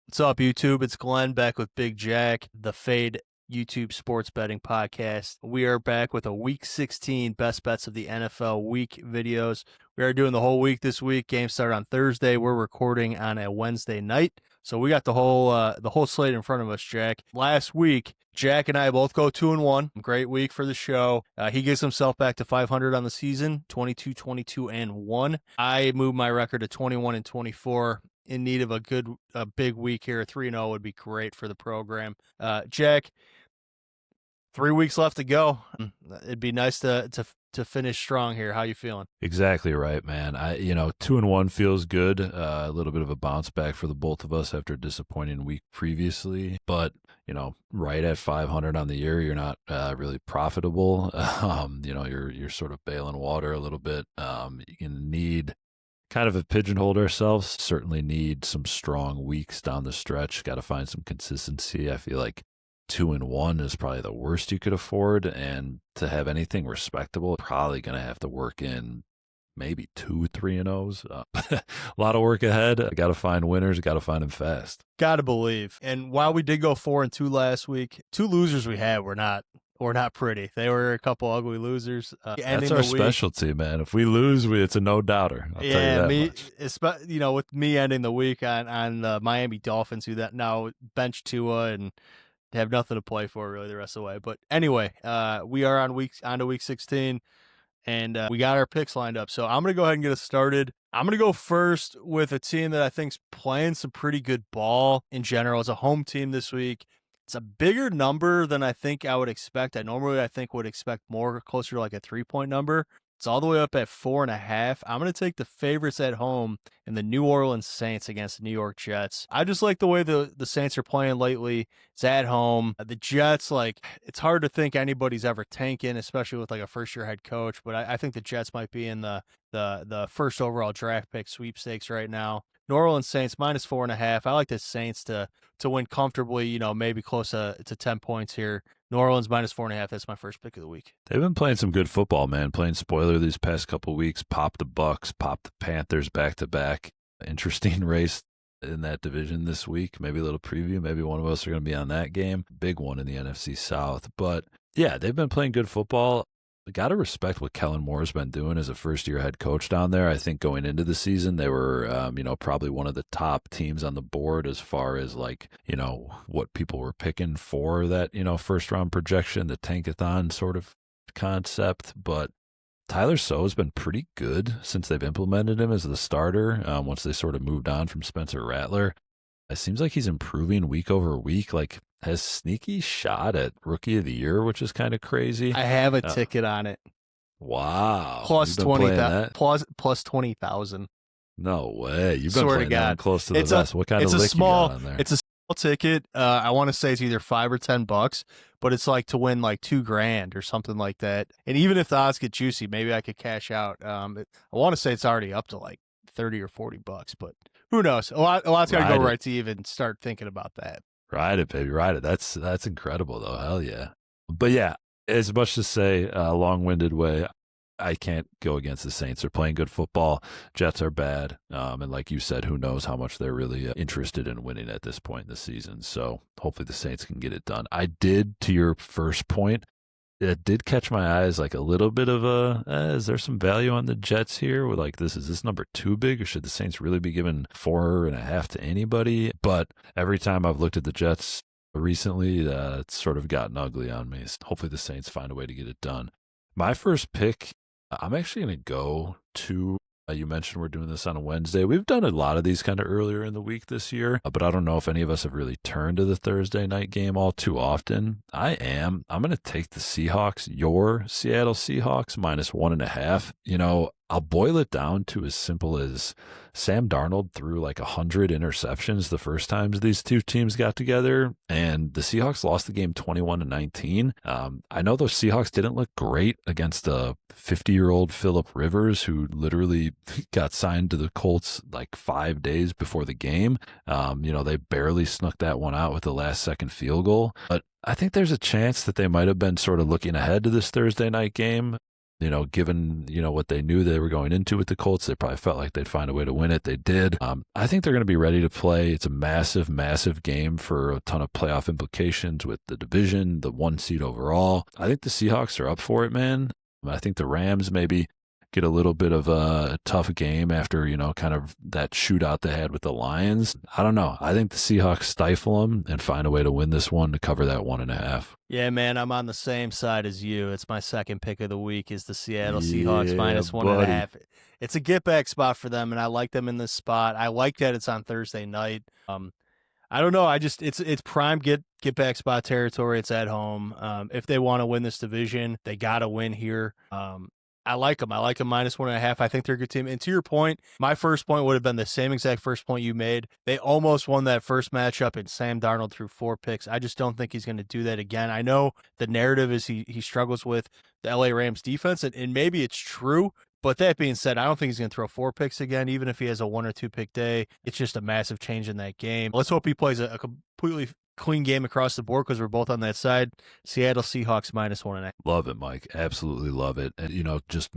What's up, YouTube? It's Glenn back with Big Jack, the Fade YouTube sports betting podcast. We are back with a Week 16 best bets of the NFL week videos. We are doing the whole week this week. Game started on Thursday. We're recording on a Wednesday night, so we got the whole slate in front of us. Jack. Last week, Jack and I both go 2-1. Great week for the show. He gets himself back to 500 on the season, 22, 22, and 1. I moved my record to 21 and 24. In need of a big week here. 3-0 would be great for the program. Jack, 3 weeks left to go. It'd be nice to finish strong here. How you feeling? Exactly right, man. 2-1 feels good. A little bit of a bounce back for the both of us after a disappointing week previously, but right at 500 on the year, you're not really profitable. You're sort of bailing water a little bit. You can need kind of have pigeonholed ourselves. Certainly need some strong weeks down the stretch. Got to find some consistency. I feel like 2-1 is probably the worst you could afford, and to have anything respectable, probably going to have to work in maybe 2 3-0s. A lot of work ahead. I got to find winners. Got to find them fast. Got to believe. And while we did go 4-2 last week, two losers we had were not pretty. They were a couple ugly losers. That's our specialty, man. If we lose, it's a no doubter. I'll tell you that much. With me ending the week on the Miami Dolphins, who that now bench Tua and have nothing to play for really the rest of the way. But anyway, we are on to week 16, and we got our picks lined up. So I'm gonna go ahead and get us started. I'm gonna go first with a team that I think's playing some pretty good ball in general. It's a home team this week. It's a bigger number than I think I would expect. I think would expect more, closer to like a 3-point number. It's all the way up at 4.5. I'm going to take the favorites at home in the New Orleans Saints against the New York Jets. I just like the way the Saints are playing lately. It's at home. The Jets, it's hard to think anybody's ever tanking, especially with like a first-year head coach. But I think the Jets might be in the first overall draft pick sweepstakes right now. New Orleans Saints -4.5. I like the Saints to win comfortably, maybe close to 10 points here. New Orleans -4.5. That's my first pick of the week. They've been playing some good football, man. Playing spoiler these past couple weeks. Popped the Bucks, popped the Panthers back to back. Interesting race in that division this week. Maybe a little preview. Maybe one of us are going to be on that game. Big one in the NFC South. But yeah, they've been playing good football. Got to respect what Kellen Moore's been doing as a first-year head coach down there. I think going into the season, they were, probably one of the top teams on the board as far as what people were picking for that, first-round projection, the tankathon sort of concept. But Tyler So's been pretty good since they've implemented him as the starter. Once they sort of moved on from Spencer Rattler, it seems like he's improving week over week. Has sneaky shot at Rookie of the Year, which is kind of crazy. I have a ticket on it. Wow. Plus 20,000. Plus 20,000. No way. You've been playing that close to the vest. What kind of lick you got on there? It's a small ticket. I want to say it's either $5 or $10, but it's like to win like $2,000 or something like that. And even if the odds get juicy, maybe I could cash out. I want to say it's already up to like $30 or $40, but who knows? A lot's got to go right to even start thinking about that. Ride it, baby. Ride it. That's incredible, though. Hell yeah. But yeah, as much to say, long-winded way, I can't go against the Saints. They're playing good football. Jets are bad. And like you said, who knows how much they're really interested in winning at this point in the season. So hopefully the Saints can get it done. I did, to your first point, it did catch my eyes like a little bit of is there some value on the Jets here? With is this number too big, or should the Saints really be giving 4.5 to anybody? But every time I've looked at the Jets recently, it's sort of gotten ugly on me. Hopefully the Saints find a way to get it done. My first pick, I'm actually going to go to, you mentioned we're doing this on a Wednesday. We've done a lot of these kind of earlier in the week this year, but I don't know if any of us have really turned to the Thursday night game all too often. I'm going to take the Seahawks, your Seattle Seahawks, -1.5. I'll boil it down to as simple as Sam Darnold threw like 100 interceptions the first times these two teams got together, and the Seahawks lost the game 21-19. I know those Seahawks didn't look great against a 50-year-old Phillip Rivers, who literally got signed to the Colts like 5 days before the game. They barely snuck that one out with the last-second field goal. But I think there's a chance that they might have been sort of looking ahead to this Thursday night game. Given, what they knew they were going into with the Colts, they probably felt like they'd find a way to win it. They did. I think they're going to be ready to play. It's a massive, massive game for a ton of playoff implications with the division, the 1 seed overall. I think the Seahawks are up for it, man. I think the Rams maybe get a little bit of a tough game after, kind of that shootout they had with the Lions. I don't know. I think the Seahawks stifle them and find a way to win this one to cover that 1.5. Yeah, man, I'm on the same side as you. It's my second pick of the week is the Seattle Seahawks minus 1.5. It's a get back spot for them, and I like them in this spot. I like that it's on Thursday night. I don't know. It's prime get back spot territory. It's at home. If they want to win this division, they got to win here. I like them. I like them minus 1.5. I think they're a good team. And to your point, my first point would have been the same exact first point you made. They almost won that first matchup, and Sam Darnold threw 4 picks. I just don't think he's going to do that again. I know the narrative is he struggles with the LA Rams defense, and maybe it's true. But that being said, I don't think he's going to throw 4 picks again, even if he has a 1 or 2 pick day. It's just a massive change in that game. Let's hope he plays a completely clean game across the board because we're both on that side. Seattle Seahawks minus 1.5. Love it, Mike. Absolutely love it. And, just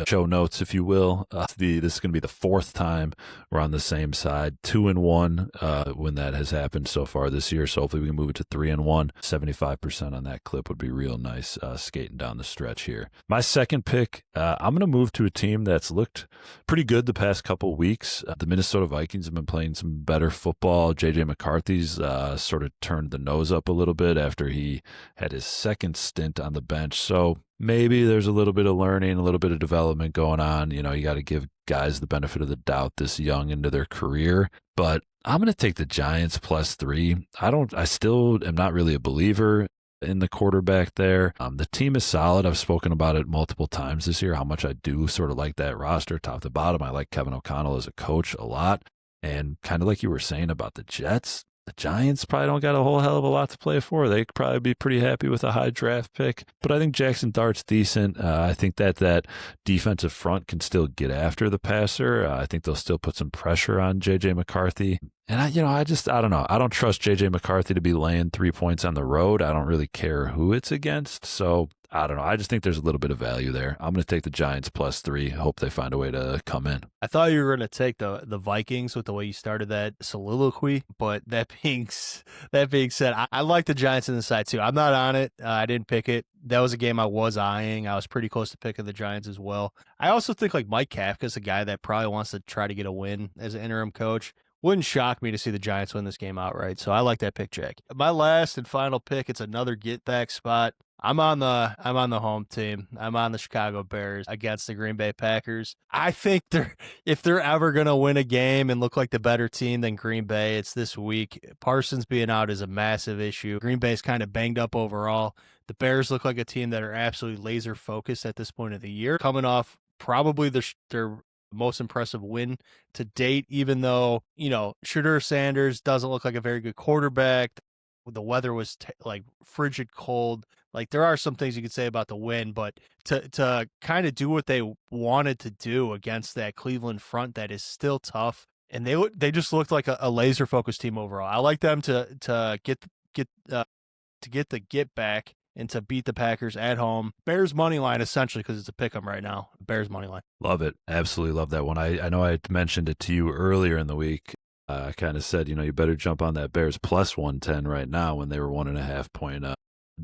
show notes, if you will. This is going to be the 4th time we're on the same side. 2-1 when that has happened so far this year. So hopefully we can move it to 3-1. 75% on that clip would be real nice skating down the stretch here. My second pick, I'm going to move to a team that's looked pretty good the past couple weeks. The Minnesota Vikings have been playing some better football. J.J. McCarthy's sort of turned the nose up a little bit after he had his second stint on the bench. So maybe there's a little bit of learning, a little bit of development going on. You got to give guys the benefit of the doubt this young into their career. But I'm going to take the Giants plus 3. I still am not really a believer in the quarterback there. The team is solid. I've spoken about it multiple times this year, how much I do sort of like that roster top to bottom. I like Kevin O'Connell as a coach a lot. And kind of like you were saying about the Jets, the Giants probably don't got a whole hell of a lot to play for. They could probably be pretty happy with a high draft pick. But I think Jackson Dart's decent. I think that defensive front can still get after the passer. I think they'll still put some pressure on J.J. McCarthy. And I don't know. I don't trust J.J. McCarthy to be laying 3 points on the road. I don't really care who it's against. So I don't know. I just think there's a little bit of value there. I'm going to take the Giants plus 3. Hope they find a way to come in. I thought you were going to take the Vikings with the way you started that soliloquy, but that being said, I like the Giants in the side too. I'm not on it. I didn't pick it. That was a game I was eyeing. I was pretty close to picking the Giants as well. I also think like Mike Kafka's a guy that probably wants to try to get a win as an interim coach. Wouldn't shock me to see the Giants win this game outright. So I like that pick, Jack. My last and final pick, it's another get back spot. I'm on the home team. I'm on the Chicago Bears against the Green Bay Packers. I think if they're ever going to win a game and look like the better team than Green Bay, it's this week. Parsons being out is a massive issue. Green Bay's kind of banged up overall. The Bears look like a team that are absolutely laser focused at this point of the year, coming off probably their most impressive win to date, even though, Shedeur Sanders doesn't look like a very good quarterback. The weather was like frigid cold. Like there are some things you could say about the win, but to kind of do what they wanted to do against that Cleveland front that is still tough, and they just looked like a laser focused team overall. I like them to get the get back and to beat the Packers at home. Bears money line essentially because it's a pick 'em right now. Bears money line. Love it. Absolutely love that one. I know I mentioned it to you earlier in the week. I kind of said, you better jump on that Bears plus 110 right now when they were 1.5 point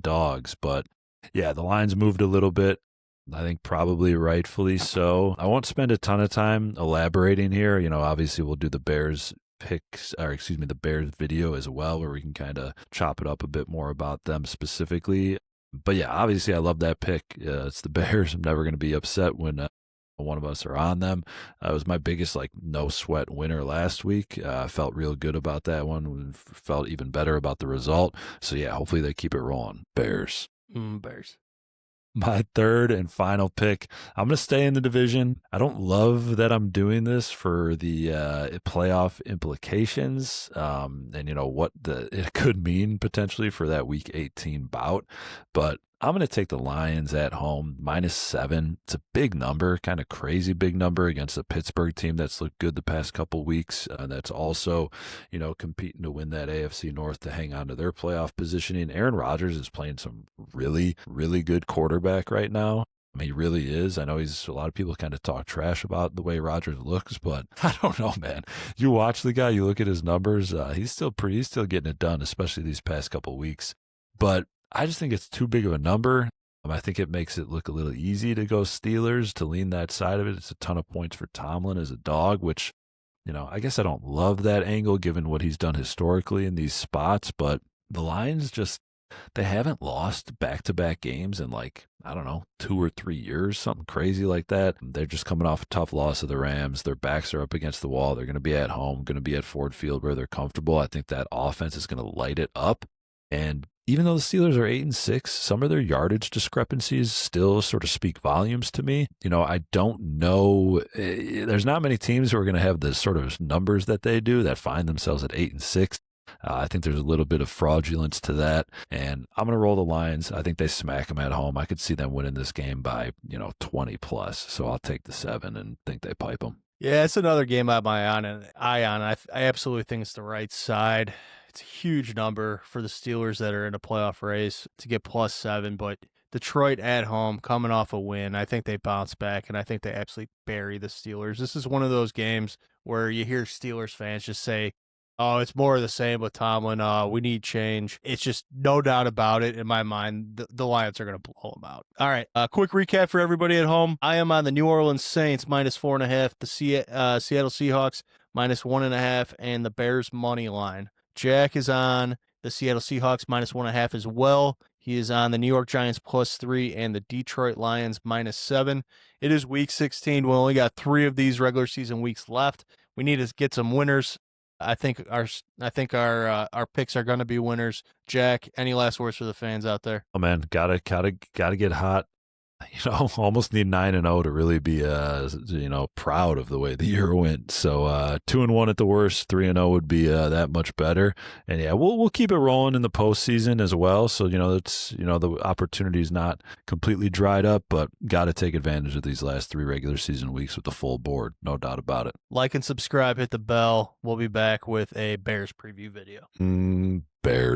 dogs. But yeah, the lines moved a little bit. I think probably rightfully so. I won't spend a ton of time elaborating here. Obviously we'll do the Bears the Bears video as well, where we can kind of chop it up a bit more about them specifically. But yeah, obviously I love that pick. It's the Bears. I'm never going to be upset when one of us are on them. It was my biggest no sweat winner last week. I felt real good about that one. Felt even better about the result. So yeah, hopefully they keep it rolling. Bears. Bears. My third and final pick, I'm going to stay in the division. I don't love that I'm doing this for the playoff implications and, what it could mean potentially for that Week 18 bout. But I'm going to take the Lions at home, -7. It's a big number, kind of crazy big number against a Pittsburgh team that's looked good the past couple weeks. That's also, competing to win that AFC North to hang on to their playoff positioning. Aaron Rodgers is playing some really, really good quarterback right now. He really is. I know a lot of people kind of talk trash about the way Rodgers looks, but I don't know, man. You watch the guy, you look at his numbers, he's still getting it done, especially these past couple of weeks. But I just think it's too big of a number. I think it makes it look a little easy to go Steelers, to lean that side of it. It's a ton of points for Tomlin as a dog, which, I guess I don't love that angle given what he's done historically in these spots, but the Lions they haven't lost back-to-back games in I don't know, 2 or 3 years, something crazy like that. They're just coming off a tough loss of the Rams. Their backs are up against the wall. They're going to be at home, going to be at Ford Field where they're comfortable. I think that offense is going to light it up. And even though the Steelers are 8-6, some of their yardage discrepancies still sort of speak volumes to me. I don't know. There's not many teams who are going to have the sort of numbers that they do that find themselves at 8-6. I think there's a little bit of fraudulence to that, and I'm going to roll the Lions. I think they smack them at home. I could see them winning this game by, 20 plus. So I'll take the 7 and think they pipe them. Yeah, it's another game I have my eye on. I absolutely think it's the right side. It's a huge number for the Steelers that are in a playoff race to get +7, but Detroit at home coming off a win. I think they bounce back, and I think they absolutely bury the Steelers. This is one of those games where you hear Steelers fans just say, oh, it's more of the same with Tomlin. We need change. It's just no doubt about it in my mind. The Lions are going to blow them out. All right. Quick recap for everybody at home. I am on the New Orleans Saints -4.5, the Seattle Seahawks -1.5, and the Bears money line. Jack is on the Seattle Seahawks -1.5 as well. He is on the New York Giants +3 and the Detroit Lions -7. It is week 16. We only got 3 of these regular season weeks left. We need to get some winners. I think our picks are going to be winners. Jack, any last words for the fans out there? Oh man, gotta get hot. Almost need 9-0 to really be proud of the way the year went. So 2-1 at the worst, 3-0 would be that much better. And yeah, we'll keep it rolling in the postseason as well. So it's the opportunity is not completely dried up, but got to take advantage of these last 3 regular season weeks with the full board, no doubt about it. Like and subscribe, hit the bell. We'll be back with a Bears preview video. Bears.